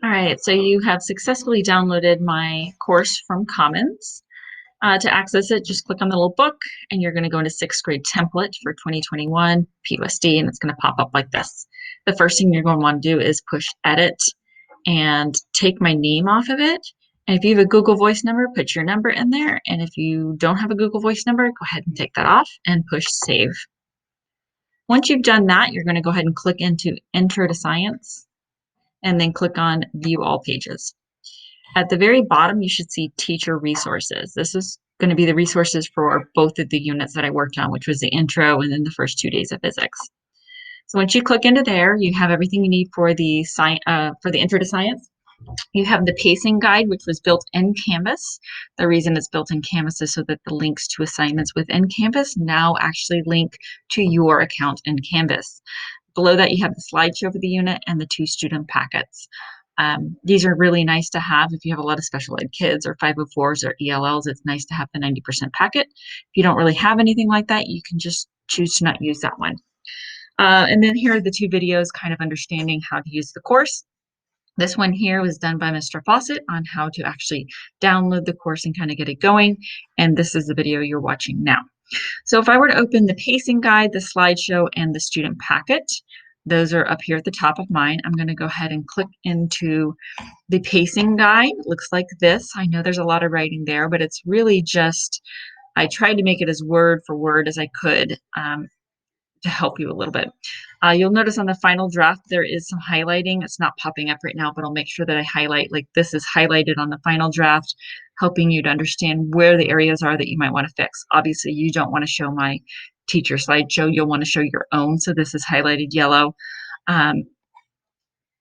All right, so you have successfully downloaded my course from Commons. To access it, just click on the little book and you're going to go into sixth grade template for 2021 PUSD, and it's going to pop up like this. The first thing you're going to want to do is push edit and take my name off of it. And if you have a Google Voice number, put your number in there. And if you don't have a Google Voice number, go ahead and take that off and push save. Once you've done that, you're going to go ahead and click into Intro to Science and then click on View All Pages. At the very bottom, you should see Teacher Resources. This is going to be the resources for both of the units that I worked on, which was the intro and then the first 2 days of physics. So once you click into there, you have everything you need for the Intro to Science. You have the pacing guide, which was built in Canvas. The reason it's built in Canvas is so that the links to assignments within Canvas now actually link to your account in Canvas. Below that, you have the slideshow for the unit and the 2 student packets. These are really nice to have if you have a lot of special ed kids or 504s or ELLs. It's nice to have the 90% packet. If you don't really have anything like that, you can just choose to not use that one. And then here are the 2 videos kind of understanding how to use the course. This one here was done by Mr. Fawcett on how to actually download the course and kind of get it going. And this is the video you're watching now. So if I were to open the pacing guide, the slideshow, and the student packet, those are up here at the top of mine. I'm going to go ahead and click into the pacing guide. It looks like this. I know there's a lot of writing there, but it's really just, I tried to make it as word for word as I could to help you a little bit. You'll notice on the final draft, there is some highlighting. It's not popping up right now, but I'll make sure that I highlight, like this is highlighted on the final draft, helping you to understand where the areas are that you might want to fix. Obviously, you don't want to show my teacher slideshow. You'll want to show your own. So this is highlighted yellow.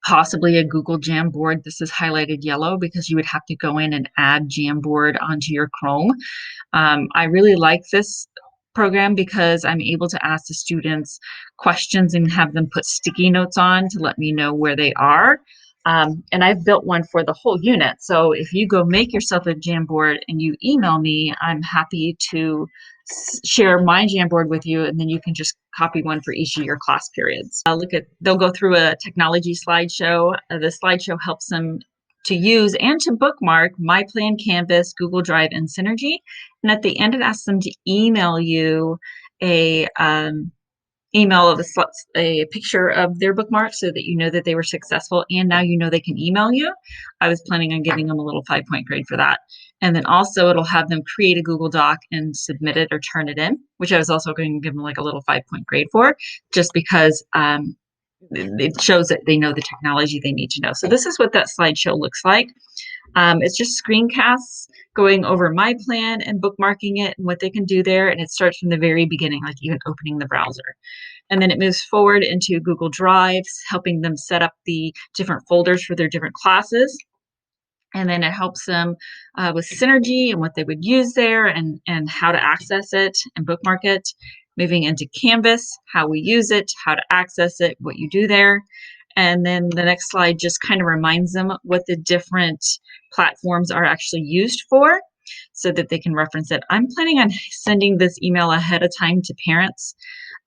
Possibly a Google Jamboard. This is highlighted yellow because you would have to go in and add Jamboard onto your Chrome. I really like this program because I'm able to ask the students questions and have them put sticky notes on to let me know where they are. And I've built one for the whole unit. So if you go make yourself a Jamboard and you email me, I'm happy to share my Jamboard with you, and then you can just copy one for each of your class periods. They'll go through a technology slideshow. The slideshow helps them to use and to bookmark My Plan, Canvas, Google Drive, and Synergy. And at the end, it asks them to email you a email of a picture of their bookmark so that you know that they were successful, and now you know they can email you. I was planning on giving them a little 5-point grade for that. And then also it'll have them create a Google Doc and submit it or turn it in, which I was also going to give them like a little 5-point grade for, just because it shows that they know the technology they need to know. So this is what that slideshow looks like. It's just screencasts going over my plan and bookmarking it and what they can do there. And it starts from the very beginning, like even opening the browser. And then it moves forward into Google Drives, helping them set up the different folders for their different classes. And then it helps them with Synergy and what they would use there and how to access it and bookmark it. Moving into Canvas, how we use it, how to access it, what you do there. And then the next slide just kind of reminds them what the different platforms are actually used for so that they can reference it. I'm planning on sending this email ahead of time to parents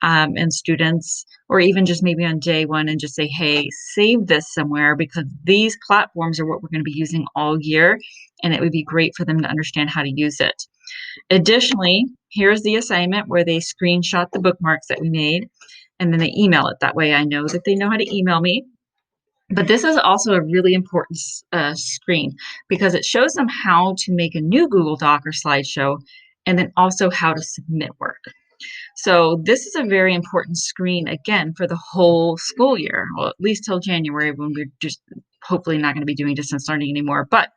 and students, or even just maybe on day one and just say, hey, save this somewhere because these platforms are what we're going to be using all year. And it would be great for them to understand how to use it. Additionally, here's the assignment where they screenshot the bookmarks that we made and then they email it. That way I know that they know how to email me. But this is also a really important screen because it shows them how to make a new Google Doc or slideshow and then also how to submit work. So this is a very important screen, again, for the whole school year, well, at least till January when we're just hopefully not going to be doing distance learning anymore. But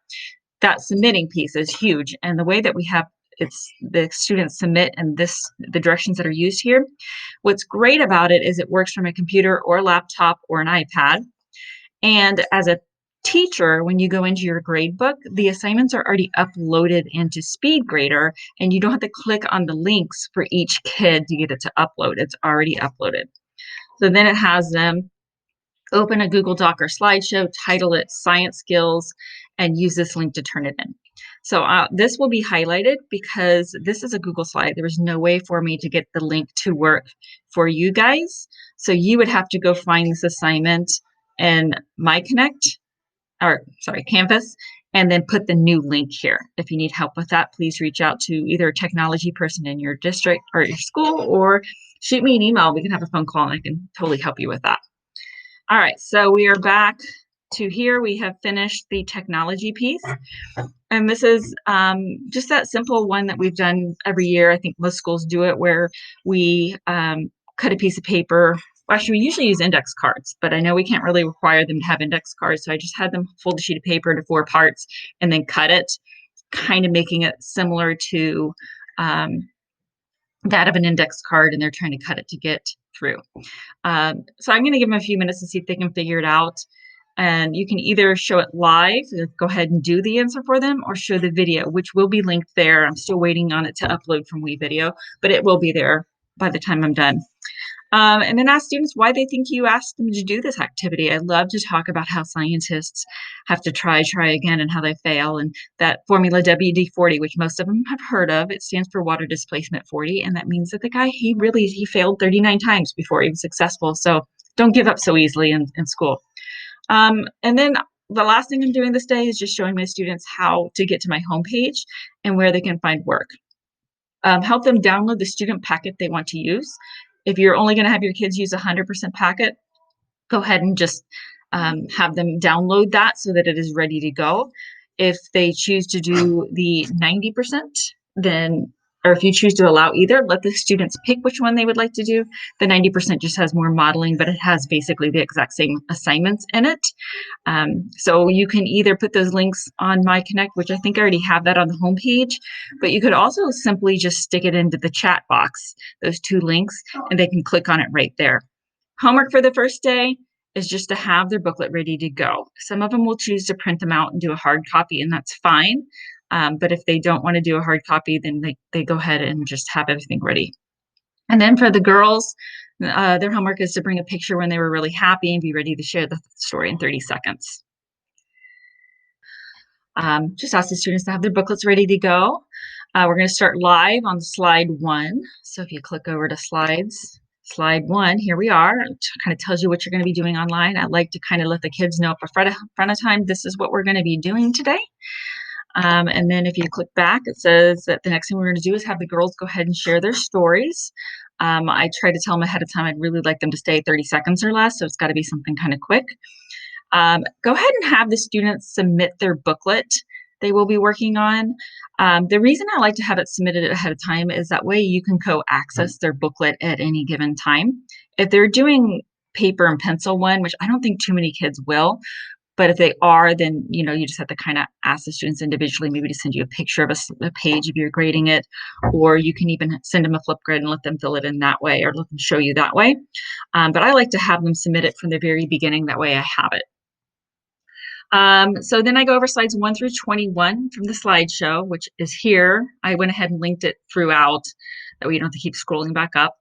that submitting piece is huge. And the way that we have the students submit and the directions that are used here, what's great about it is it works from a computer or laptop or an iPad. And as a teacher, when you go into your grade book, the assignments are already uploaded into SpeedGrader, and you don't have to click on the links for each kid to get it to upload. It's already uploaded. So then it has them open a Google Doc or slideshow, title it Science Skills, and use this link to turn it in. So this will be highlighted because this is a Google slide. There was no way for me to get the link to work for you guys. So you would have to go find this assignment in My Connect or sorry, Canvas, and then put the new link here. If you need help with that, please reach out to either a technology person in your district or your school, or shoot me an email. We can have a phone call and I can totally help you with that. All right, so we are back to here. We have finished the technology piece. And this is just that simple one that we've done every year. I think most schools do it, where we cut a piece of paper. Well, actually, we usually use index cards, but I know we can't really require them to have index cards. So I just had them fold a sheet of paper into 4 parts and then cut it, kind of making it similar to that of an index card, and they're trying to cut it to get through. So I'm going to give them a few minutes to see if they can figure it out. And you can either show it live, go ahead and do the answer for them, or show the video, which will be linked there. I'm still waiting on it to upload from WeVideo, but it will be there by the time I'm done. And then ask students why they think you asked them to do this activity. I love to talk about how scientists have to try again, and how they fail. And that formula WD-40, which most of them have heard of, it stands for water displacement 40. And that means that the guy, he failed 39 times before he was successful. So don't give up so easily in school. And then the last thing I'm doing this day is just showing my students how to get to my homepage and where they can find work. Help them download the student packet they want to use. If you're only going to have your kids use 100% packet, go ahead and just have them download that so that it is ready to go. If they choose to do the 90%, then, or if you choose to allow either, let the students pick which one they would like to do. The 90% just has more modeling, but it has basically the exact same assignments in it. So you can either put those links on My Connect, which I think I already have that on the homepage, but you could also simply just stick it into the chat box, those 2 links, and they can click on it right there. Homework for the first day is just to have their booklet ready to go. Some of them will choose to print them out and do a hard copy, and that's fine. But if they don't want to do a hard copy, then they go ahead and just have everything ready. And then for the girls, their homework is to bring a picture when they were really happy and be ready to share the story in 30 seconds. Just ask the students to have their booklets ready to go. We're going to start live on slide 1. So if you click over to slides, slide 1, here we are. It kind of tells you what you're going to be doing online. I like to kind of let the kids know up front of time, this is what we're going to be doing today. And then if you click back, it says that the next thing we're going to do is have the girls go ahead and share their stories. I try to tell them ahead of time I'd really like them to stay 30 seconds or less, so it's got to be something kind of quick. Go ahead and have the students submit their booklet they will be working on. The reason I like to have it submitted ahead of time is that way you can go access their booklet at any given time. If they're doing paper and pencil one, which I don't think too many kids will, but if they are, then you just have to kind of ask the students individually, maybe to send you a picture of a page if you're grading it, or you can even send them a Flipgrid and let them fill it in that way, or let them show you that way. But I like to have them submit it from the very beginning, that way I have it. So then I go over slides 1 through 21 from the slideshow, which is here. I went ahead and linked it throughout, that way you don't have to keep scrolling back up,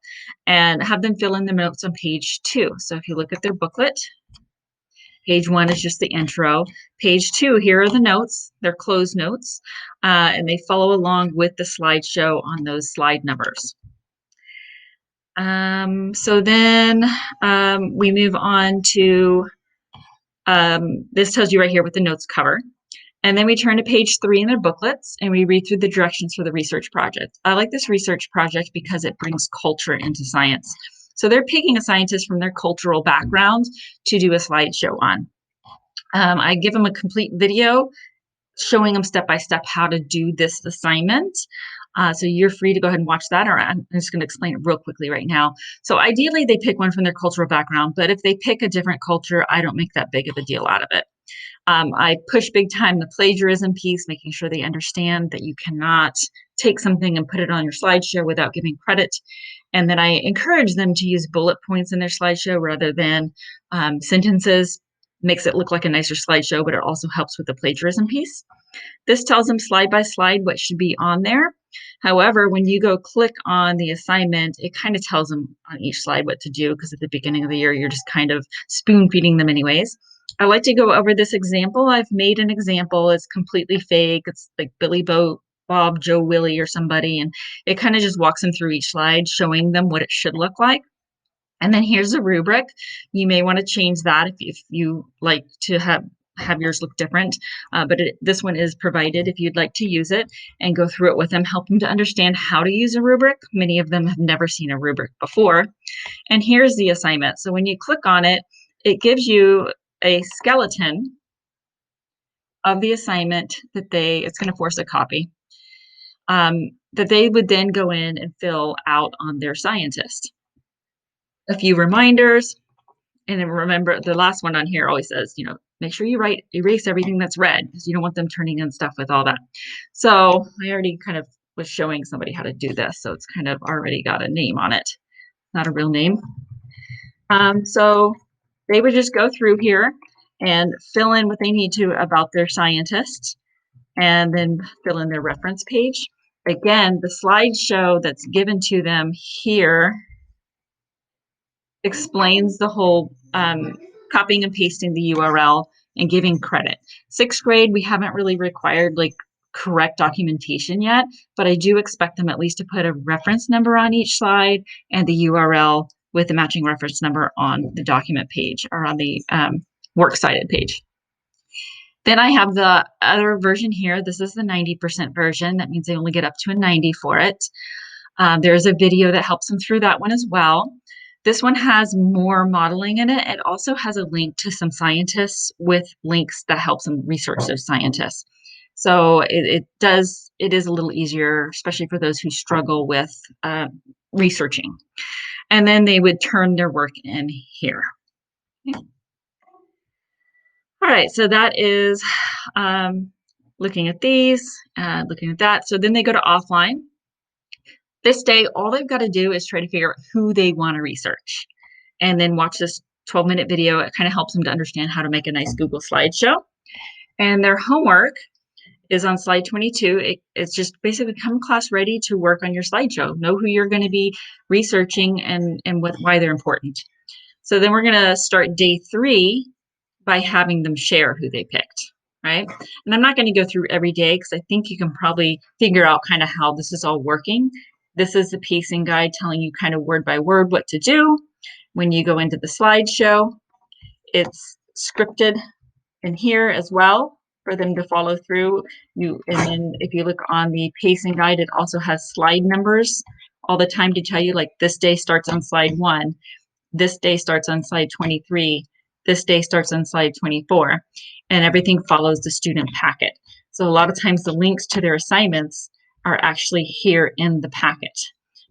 and have them fill in the notes on page 2. So if you look at their booklet, page 1 is just the intro. Page 2, here are the notes. They're closed notes, and they follow along with the slideshow on those slide numbers. So then we move on to, this tells you right here what the notes cover. And then we turn to page 3 in their booklets, and we read through the directions for the research project. I like this research project because it brings culture into science. So they're picking a scientist from their cultural background to do a slideshow on. I give them a complete video showing them step by step how to do this assignment. So you're free to go ahead and watch that, or I'm just going to explain it real quickly right now. So ideally, they pick one from their cultural background, but if they pick a different culture, I don't make that big of a deal out of it. I push big time the plagiarism piece, making sure they understand that you cannot take something and put it on your slideshow without giving credit. And then I encourage them to use bullet points in their slideshow rather than sentences. Makes it look like a nicer slideshow, but it also helps with the plagiarism piece. This tells them slide by slide what should be on there. However, when you go click on the assignment, it kind of tells them on each slide what to do, because at the beginning of the year, you're just kind of spoon feeding them anyways. I like to go over this example. I've made an example. It's completely fake. It's like Billy Bob, Joe Willie, or somebody, and it kind of just walks them through each slide, showing them what it should look like. And then here's a rubric. You may want to change that if you like to have have yours look different, but this one is provided if you'd like to use it and go through it with them, help them to understand how to use a rubric. Many of them have never seen a rubric before. And here's the assignment. So when you click on it, it gives you a skeleton of the assignment that it's going to force a copy, that they would then go in and fill out on their scientist. A few reminders. And then remember, the last one on here always says, make sure you erase everything that's red, because you don't want them turning in stuff with all that. So I already kind of was showing somebody how to do this. So it's kind of already got a name on it, not a real name. So they would just go through here and fill in what they need to about their scientist, and then fill in their reference page. Again, the slideshow that's given to them here explains the whole copying and pasting the URL and giving credit. 6th grade, we haven't really required like correct documentation yet, but I do expect them at least to put a reference number on each slide and the URL with the matching reference number on the document page or on the works cited page. Then I have the other version here. This is the 90% version. That means they only get up to a 90 for it. There's a video that helps them through that one as well. This one has more modeling in it. It also has a link to some scientists with links that helps them research those scientists. So it is a little easier, especially for those who struggle with researching. And then they would turn their work in here. Okay. All right, so that is looking at these, looking at that. So then they go to offline. This day, all they've got to do is try to figure out who they want to research and then watch this 12-minute video. It kind of helps them to understand how to make a nice Google slideshow. And their homework is on slide 22. It's just basically come class ready to work on your slideshow. Know who you're going to be researching and why they're important. So then we're going to start day 3 by having them share who they picked, right? And I'm not going to go through every day because I think you can probably figure out kind of how this is all working. This is the pacing guide telling you kind of word by word what to do. When you go into the slideshow, it's scripted in here as well for them to follow through. And then if you look on the pacing guide, it also has slide numbers all the time to tell you, like, this day starts on slide 1, this day starts on slide 23, this day starts on slide 24, and everything follows the student packet. So a lot of times the links to their assignments are actually here in the packet.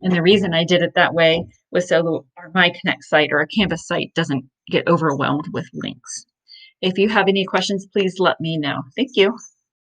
And the reason I did it that way was so our My Connect site or a Canvas site doesn't get overwhelmed with links. If you have any questions, please let me know. Thank you.